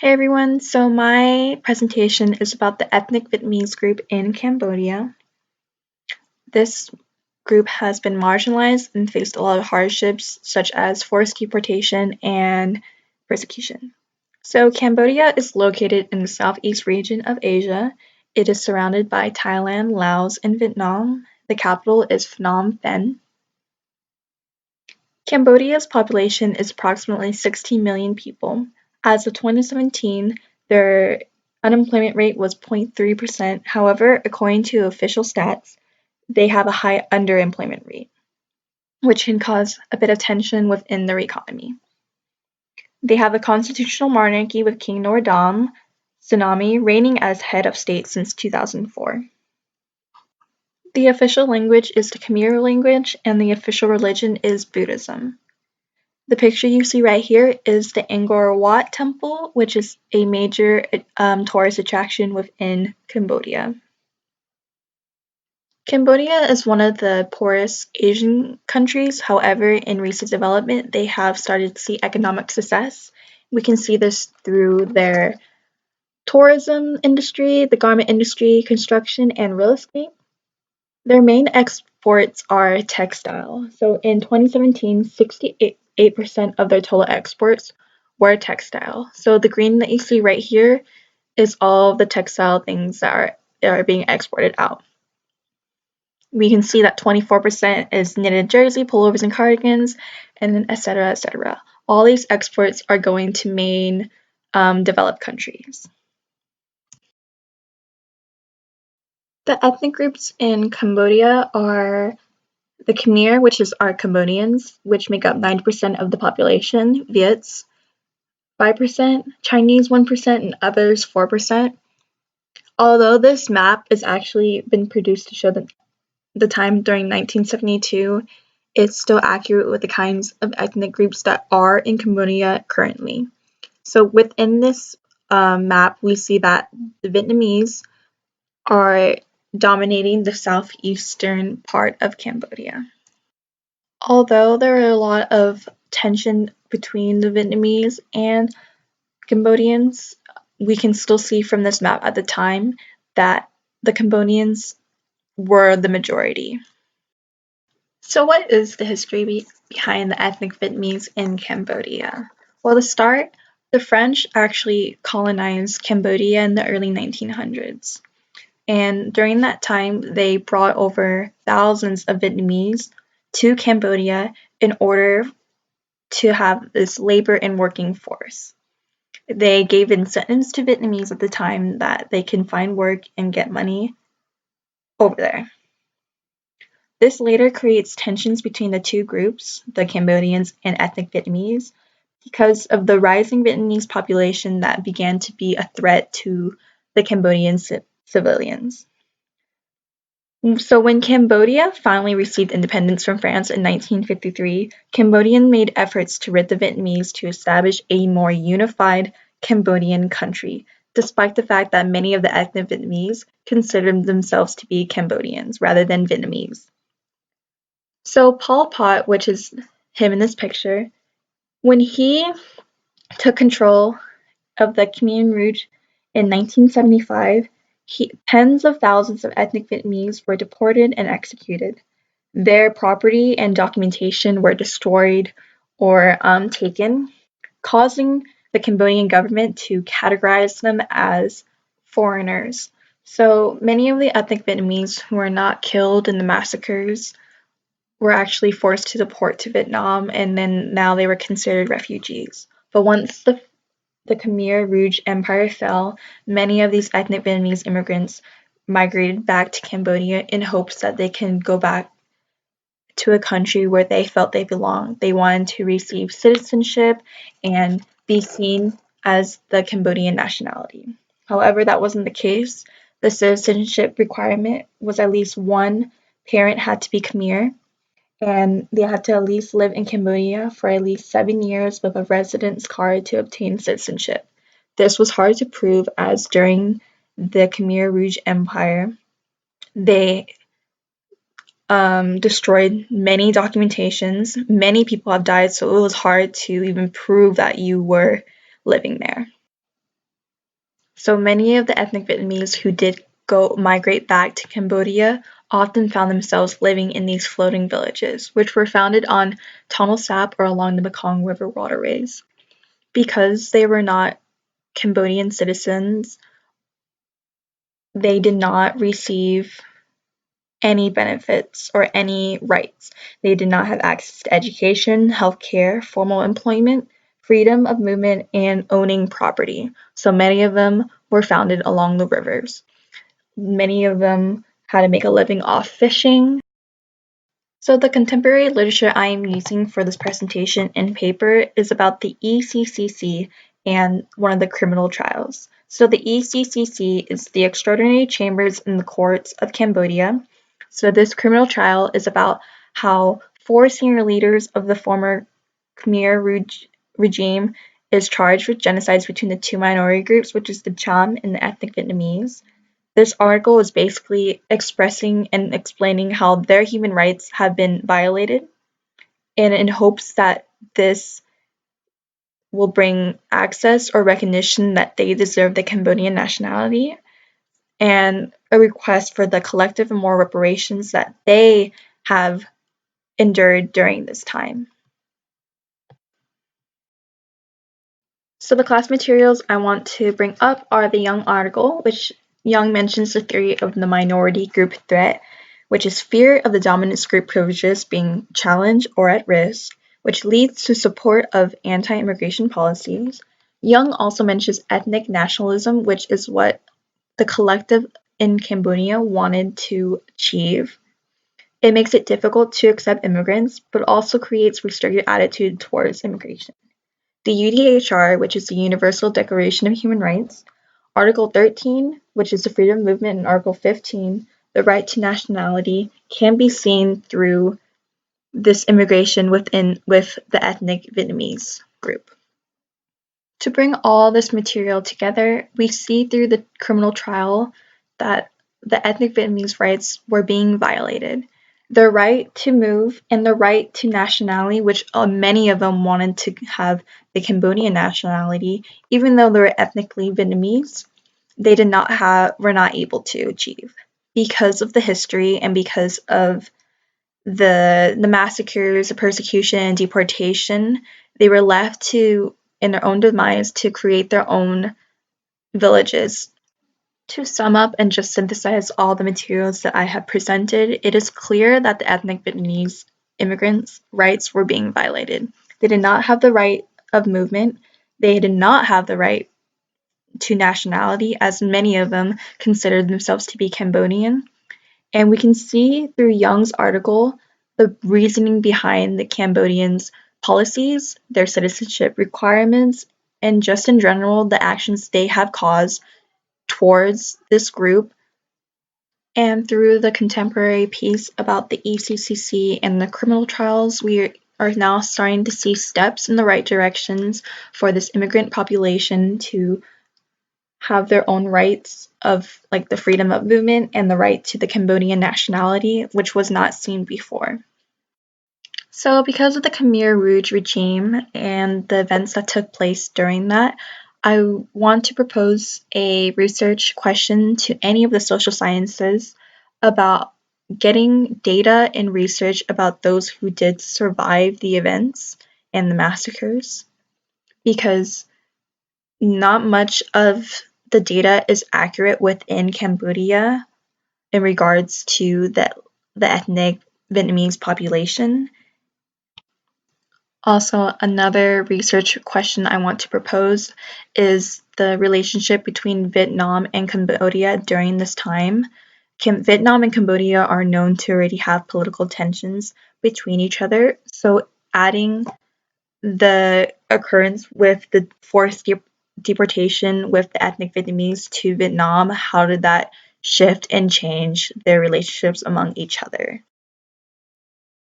Hey everyone, so my presentation is about the ethnic Vietnamese group in Cambodia. This group has been marginalized and faced a lot of hardships such as forced deportation and persecution. So Cambodia is located in the southeast region of Asia. It is surrounded by Thailand, Laos, and Vietnam. The capital is Phnom Penh. Cambodia's population is approximately 16 million people. As of 2017, their unemployment rate was 0.3%. However, according to official stats, they have a high underemployment rate, which can cause a bit of tension within their economy. They have a constitutional monarchy with King Norodom Tsunami reigning as head of state since 2004. The official language is the Khmer language, and the official religion is Buddhism. The picture you see right here is the Angkor Wat Temple, which is a major tourist attraction within Cambodia. Cambodia is one of the poorest Asian countries. However, in recent development, they have started to see economic success. We can see this through their tourism industry, the garment industry, construction, and real estate. Their main exports are textile. So in 2017, 68% of their total exports were textile. So the green that you see right here is all the textile things that are being exported out. We can see that 24% is knitted jersey, pullovers, and cardigans, and then et cetera, et cetera. All these exports are going to main developed countries. The ethnic groups in Cambodia are the Khmer, which are Cambodians, which make up 90% of the population, Viets 5%, Chinese 1%, and others 4%. Although this map has actually been produced to show the time during 1972, it's still accurate with the kinds of ethnic groups that are in Cambodia currently. So within this map, we see that the Vietnamese are dominating the southeastern part of Cambodia. Although there are a lot of tension between the Vietnamese and Cambodians, we can still see from this map at the time that the Cambodians were the majority. So what is the history behind the ethnic Vietnamese in Cambodia? Well, to start, the French actually colonized Cambodia in the early 1900s. And during that time, they brought over thousands of Vietnamese to Cambodia in order to have this labor and working force. They gave incentives to Vietnamese at the time that they can find work and get money over there. This later creates tensions between the two groups, the Cambodians and ethnic Vietnamese, because of the rising Vietnamese population that began to be a threat to the Cambodian civilians. So when Cambodia finally received independence from France in 1953, Cambodia made efforts to rid the Vietnamese to establish a more unified Cambodian country, despite the fact that many of the ethnic Vietnamese considered themselves to be Cambodians rather than Vietnamese. So Pol Pot, which is him in this picture, when he took control of the Khmer Rouge in 1975, tens of thousands of ethnic Vietnamese were deported and executed. Their property and documentation were destroyed or taken, causing the Cambodian government to categorize them as foreigners. So many of the ethnic Vietnamese who were not killed in the massacres were actually forced to deport to Vietnam, and then now they were considered refugees. But once the Khmer Rouge Empire fell, many of these ethnic Vietnamese immigrants migrated back to Cambodia in hopes that they can go back to a country where they felt they belonged. They wanted to receive citizenship and be seen as the Cambodian nationality. However, that wasn't the case. The citizenship requirement was at least one parent had to be Khmer, and they had to at least live in Cambodia for at least 7 years with a residence card to obtain citizenship. This was hard to prove as during the Khmer Rouge Empire, they destroyed many documentations. Many people have died, so it was hard to even prove that you were living there. So many of the ethnic Vietnamese who did migrate back to Cambodia often found themselves living in these floating villages, which were founded on Tonle Sap or along the Mekong River waterways. Because they were not Cambodian citizens, they did not receive any benefits or any rights. They did not have access to education, healthcare, formal employment, freedom of movement, and owning property. So many of them were founded along the rivers. Many of them had to make a living off fishing. So the contemporary literature I am using for this presentation and paper is about the ECCC and one of the criminal trials. So the ECCC is the Extraordinary Chambers in the Courts of Cambodia. So this criminal trial is about how 4 senior leaders of the former Khmer regime is charged with genocides between the 2 minority groups, which is the Cham and the ethnic Vietnamese. This article is basically expressing and explaining how their human rights have been violated, and in hopes that this will bring access or recognition that they deserve the Cambodian nationality, and a request for the collective and moral reparations that they have endured during this time. So the class materials I want to bring up are the Young article, which Young mentions the theory of the minority group threat, which is fear of the dominant group privileges being challenged or at risk, which leads to support of anti-immigration policies. Young also mentions ethnic nationalism, which is what the collective in Cambodia wanted to achieve. It makes it difficult to accept immigrants, but also creates restricted attitude towards immigration. The UDHR, which is the Universal Declaration of Human Rights, Article 13, which is the freedom movement, and Article 15, the right to nationality, can be seen through this immigration with the ethnic Vietnamese group. To bring all this material together, we see through the criminal trial that the ethnic Vietnamese rights were being violated. Their right to move and the right to nationality, which many of them wanted to have the Cambodian nationality, even though they were ethnically Vietnamese, they were not able to achieve because of the history and because of the massacres, the persecution, and deportation. They were left to, in their own demise, to create their own villages. To sum up and just synthesize all the materials that I have presented, it is clear that the ethnic Vietnamese immigrants' rights were being violated. They did not have the right of movement. They did not have the right to nationality, as many of them considered themselves to be Cambodian. And we can see through Young's article the reasoning behind the Cambodians' policies, their citizenship requirements, and just in general, the actions they have caused towards this group. And through the contemporary piece about the ECCC and the criminal trials, we are now starting to see steps in the right directions for this immigrant population to have their own rights of like the freedom of movement and the right to the Cambodian nationality, which was not seen before. So because of the Khmer Rouge regime and the events that took place during that, I want to propose a research question to any of the social sciences about getting data and research about those who did survive the events and the massacres, because not much of the data is accurate within Cambodia in regards to the ethnic Vietnamese population. Also, another research question I want to propose is the relationship between Vietnam and Cambodia during this time. Vietnam and Cambodia are known to already have political tensions between each other, so adding the occurrence with the forced deportation with the ethnic Vietnamese to Vietnam, how did that shift and change their relationships among each other?